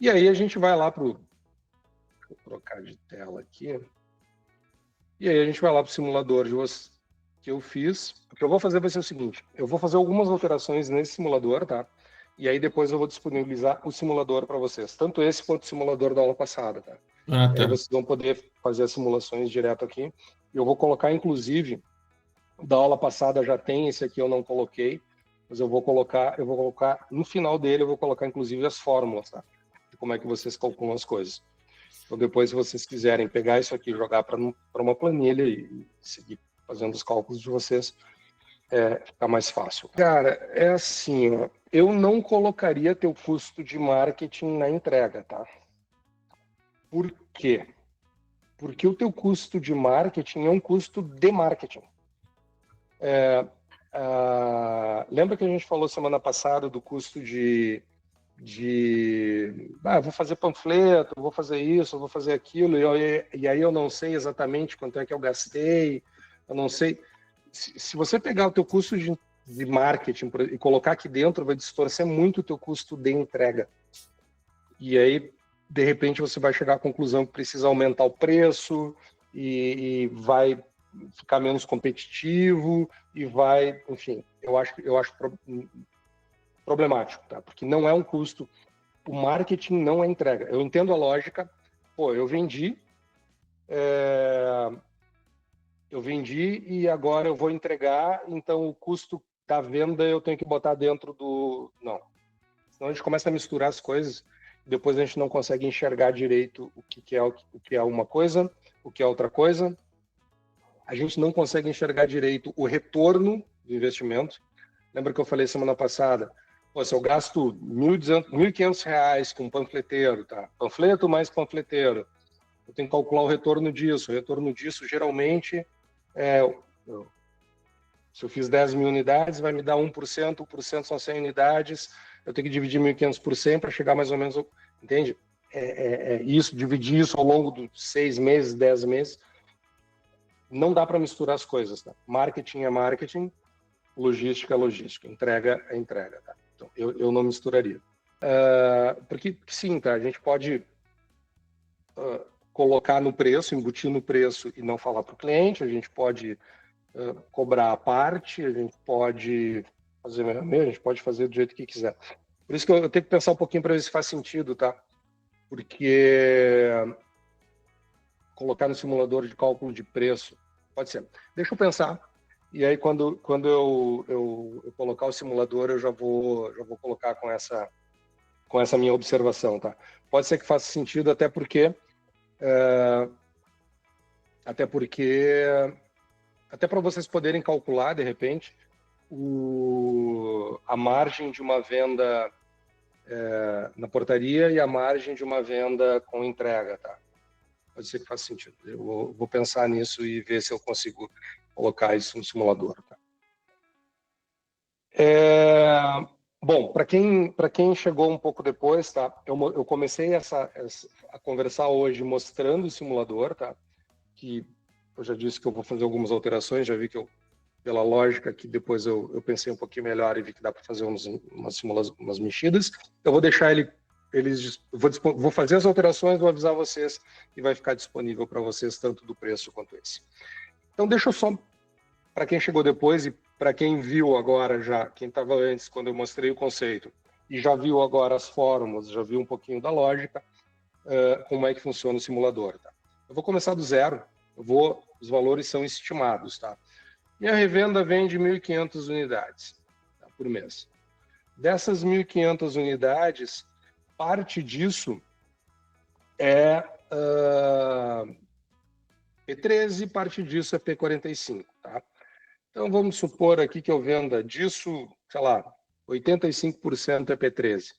E aí a gente vai lá para o... Deixa eu trocar de tela aqui. E aí a gente vai lá para o simulador que eu fiz. O que eu vou fazer vai ser o seguinte, eu vou fazer algumas alterações nesse simulador, tá? E aí depois eu vou disponibilizar o simulador para vocês, tanto esse quanto o simulador da aula passada, tá? Ah, E aí tá. vocês vão poder fazer as simulações direto aqui. Eu vou colocar, inclusive, da aula passada já tem, esse aqui eu não coloquei, mas eu vou colocar no final dele, eu vou colocar, inclusive, as fórmulas, tá? De como é que vocês calculam as coisas. Então, depois, se vocês quiserem pegar isso aqui, jogar para uma planilha e seguir fazendo os cálculos de vocês, fica mais fácil. Cara, é assim, ó, eu não colocaria teu custo de marketing na entrega, tá? Por quê? Porque o teu custo de marketing é um custo de marketing. Lembra que a gente falou semana passada do custo vou fazer panfleto, vou fazer isso, vou fazer aquilo, e aí eu não sei exatamente quanto é que eu gastei, eu não sei. Se você pegar o teu custo de marketing e colocar aqui dentro, vai distorcer muito o teu custo de entrega. E aí, de repente, você vai chegar à conclusão que precisa aumentar o preço e vai ficar menos competitivo e vai, enfim, eu acho problemático, tá? Porque não é um custo, o marketing não é entrega. Eu entendo a lógica, eu vendi e agora eu vou entregar, então o custo da venda eu tenho que botar dentro do... Não. Senão a gente começa a misturar as coisas, depois a gente não consegue enxergar direito o que é uma coisa, o que é outra coisa. A gente não consegue enxergar direito o retorno do investimento. Lembra que eu falei semana passada? Se eu gasto R$1.500 com panfleteiro, tá? Panfleto mais panfleteiro, eu tenho que calcular o retorno disso. O retorno disso, geralmente, se eu fiz 10 mil unidades, vai me dar 1%, 1% são 100 unidades, eu tenho que dividir 1.500 por 100 para chegar mais ou menos, entende? Isso, dividir isso ao longo de 6 meses, 10 meses, não dá para misturar as coisas, tá? Marketing é marketing, logística é logística, entrega é entrega, tá? Então, eu não misturaria. Porque sim, tá? A gente pode colocar no preço, embutir no preço e não falar para o cliente, a gente pode cobrar a parte, a gente pode fazer a gente pode fazer do jeito que quiser. Por isso que eu tenho que pensar um pouquinho para ver se faz sentido, tá? Porque colocar no simulador de cálculo de preço, pode ser. Deixa eu pensar. E aí, quando eu colocar o simulador, eu já vou colocar com essa minha observação, tá? Pode ser que faça sentido, até porque para vocês poderem calcular, de repente, a margem de uma venda na portaria e a margem de uma venda com entrega, tá? Pode ser que faça sentido. Eu vou pensar nisso e ver se eu consigo colocar isso no simulador, tá? Bom, para quem chegou um pouco depois, tá? Eu comecei a conversar hoje mostrando o simulador, tá? Que eu já disse que eu vou fazer algumas alterações, já vi que pela lógica que depois eu pensei um pouquinho melhor e vi que dá para fazer umas mexidas. Eu vou deixar vou fazer as alterações, vou avisar vocês e vai ficar disponível para vocês tanto do preço quanto esse. Então deixa eu só, para quem chegou depois e para quem viu agora já, quem estava antes quando eu mostrei o conceito e já viu agora as fórmulas, já viu um pouquinho da lógica, como é que funciona o simulador, tá? Eu vou começar do zero, os valores são estimados, tá? Minha revenda vende 1.500 unidades, tá, por mês. Dessas 1.500 unidades, parte disso é P13, parte disso é P45, tá? Então, vamos supor aqui que eu venda disso, sei lá, 85% é P13.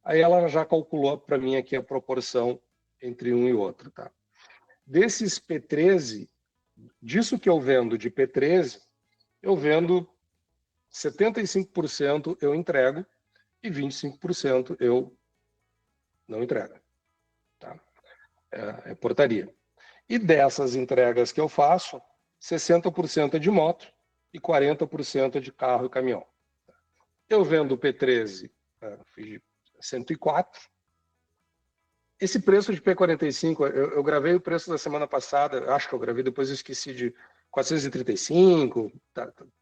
Aí ela já calculou para mim aqui a proporção entre um e outro, tá? Desses P13, disso que eu vendo de P13, eu vendo 75% eu entrego e 25% eu não entrego, tá? É portaria. E dessas entregas que eu faço, 60% é de moto e 40% é de carro e caminhão. Eu vendo o P13, fiz 104, Esse preço de P45, eu gravei o preço da semana passada, acho que eu gravei, depois eu esqueci, de 435,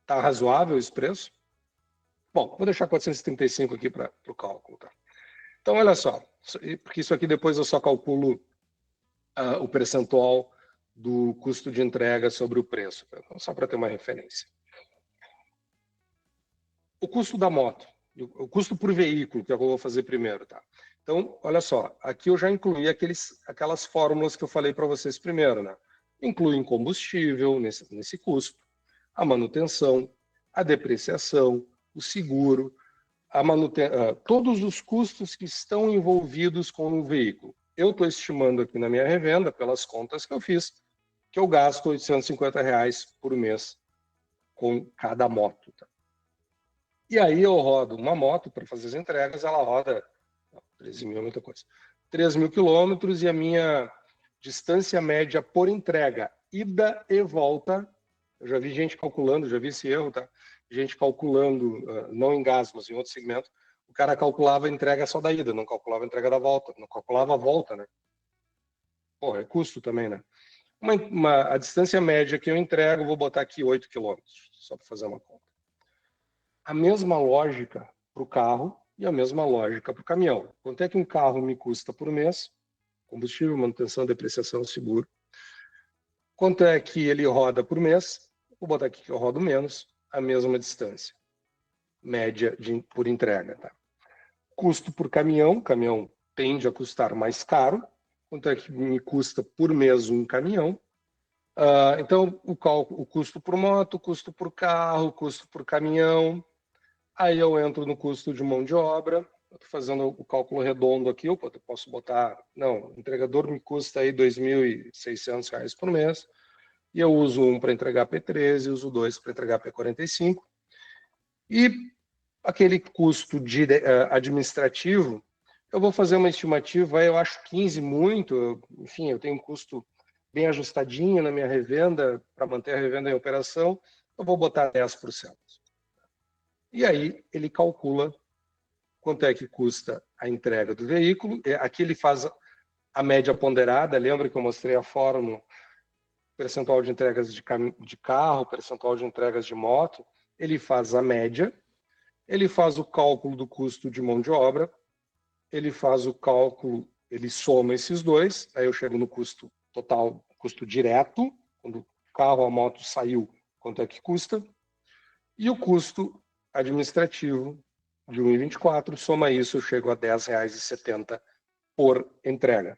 tá razoável esse preço? Bom, vou deixar 435 aqui para o cálculo. Tá? Então, olha só, porque isso aqui depois eu só calculo o percentual do custo de entrega sobre o preço, tá? Então, só para ter uma referência. O custo da moto, o custo por veículo, que eu vou fazer primeiro. Tá? Então, olha só, aqui eu já incluí aquelas fórmulas que eu falei para vocês primeiro. Né? Incluem combustível nesse custo, a manutenção, a depreciação, o seguro, todos os custos que estão envolvidos com o veículo. Eu estou estimando aqui na minha revenda, pelas contas que eu fiz, que eu gasto R$ 850 por mês com cada moto. Tá? E aí eu rodo uma moto para fazer as entregas, ela roda 13 mil, muita coisa. 3 mil quilômetros, e a minha distância média por entrega, ida e volta, eu já vi gente calculando, já vi esse erro, tá? Gente calculando, não em gás, mas em outro segmento, o cara calculava a entrega só da ida, não calculava a entrega da volta, não calculava a volta, né? Pô, é custo também, né? A distância média que eu entrego, vou botar aqui 8 quilômetros, só para fazer uma conta. A mesma lógica para o carro e a mesma lógica para o caminhão. Quanto é que um carro me custa por mês? Combustível, manutenção, depreciação, seguro. Quanto é que ele roda por mês? Vou botar aqui que eu rodo menos, a mesma distância média por entrega. Tá? Custo por caminhão tende a custar mais caro. Quanto é que me custa por mês um caminhão? Então, o custo por moto, custo por carro, custo por caminhão. Aí eu entro no custo de mão de obra. Estou fazendo o cálculo redondo aqui. Eu posso botar, não, o entregador me custa aí R$ 2.600 por mês. E eu uso um para entregar P13, uso dois para entregar P45. E aquele custo administrativo, eu vou fazer uma estimativa, eu acho 15 muito, enfim, eu tenho um custo bem ajustadinho na minha revenda, para manter a revenda em operação, eu vou botar 10%. E aí ele calcula quanto é que custa a entrega do veículo, aqui ele faz a média ponderada, lembra que eu mostrei a fórmula, percentual de entregas de carro, percentual de entregas de moto, ele faz a média, ele faz o cálculo do custo de mão de obra, ele faz o cálculo, ele soma esses dois, aí eu chego no custo total, custo direto, quando o carro ou a moto saiu, quanto é que custa, e o custo administrativo de 1,24, soma isso, eu chego a R$ 10,70 por entrega.